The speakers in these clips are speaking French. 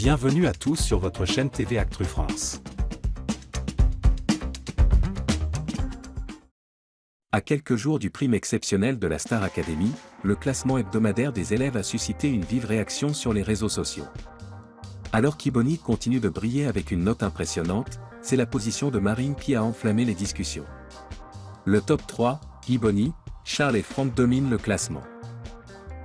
Bienvenue à tous sur votre chaîne TV Actu France. À quelques jours du prime exceptionnel de la Star Academy, le classement hebdomadaire des élèves a suscité une vive réaction sur les réseaux sociaux. Alors qu'Ibony continue de briller avec une note impressionnante, c'est la position de Marine qui a enflammé les discussions. Le top 3, Ibony, Charles et Franck dominent le classement.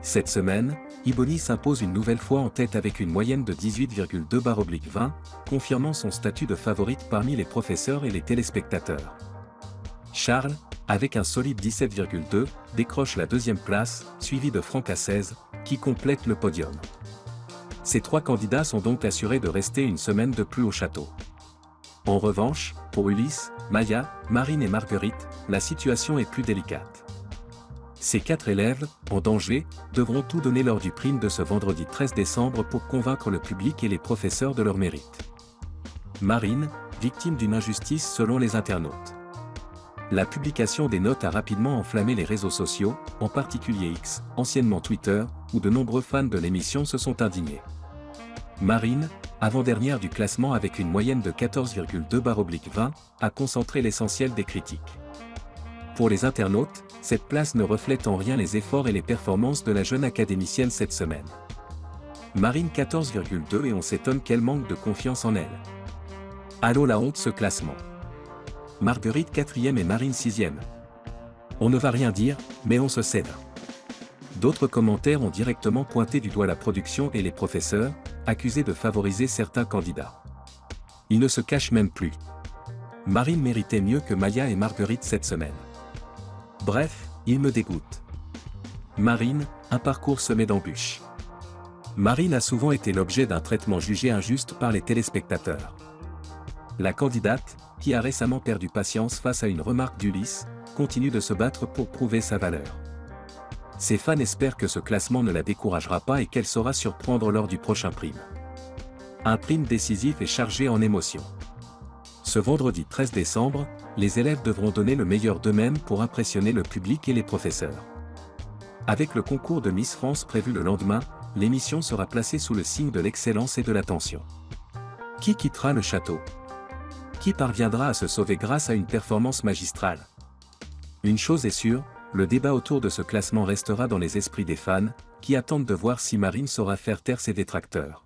Cette semaine, Ibony s'impose une nouvelle fois en tête avec une moyenne de 18,2/20, confirmant son statut de favorite parmi les professeurs et les téléspectateurs. Charles, avec un solide 17,2, décroche la deuxième place, suivi de Franck à 16, qui complète le podium. Ces trois candidats sont donc assurés de rester une semaine de plus au château. En revanche, pour Ulysse, Maya, Marine et Marguerite, la situation est plus délicate. Ces quatre élèves, en danger, devront tout donner lors du prime de ce vendredi 13 décembre pour convaincre le public et les professeurs de leur mérite. Marine, victime d'une injustice selon les internautes. La publication des notes a rapidement enflammé les réseaux sociaux, en particulier X, anciennement Twitter, où de nombreux fans de l'émission se sont indignés. Marine, avant-dernière du classement avec une moyenne de 14,2/20, a concentré l'essentiel des critiques. Pour les internautes, cette place ne reflète en rien les efforts et les performances de la jeune académicienne cette semaine. Marine 14,2 et on s'étonne qu'elle manque de confiance en elle. Allô la honte ce classement. Marguerite 4e et Marine 6e. On ne va rien dire, mais on se cède. D'autres commentaires ont directement pointé du doigt la production et les professeurs, accusés de favoriser certains candidats. Ils ne se cachent même plus. Marine méritait mieux que Maya et Marguerite cette semaine. Bref, il me dégoûte. Marine, un parcours semé d'embûches. Marine a souvent été l'objet d'un traitement jugé injuste par les téléspectateurs. La candidate, qui a récemment perdu patience face à une remarque d'Ulysse, continue de se battre pour prouver sa valeur. Ses fans espèrent que ce classement ne la découragera pas et qu'elle saura surprendre lors du prochain prime. Un prime décisif et chargé en émotions. Ce vendredi 13 décembre, les élèves devront donner le meilleur d'eux-mêmes pour impressionner le public et les professeurs. Avec le concours de Miss France prévu le lendemain, l'émission sera placée sous le signe de l'excellence et de l'attention. Qui quittera le château ? Qui parviendra à se sauver grâce à une performance magistrale? Une chose est sûre, le débat autour de ce classement restera dans les esprits des fans, qui attendent de voir si Marine saura faire taire ses détracteurs.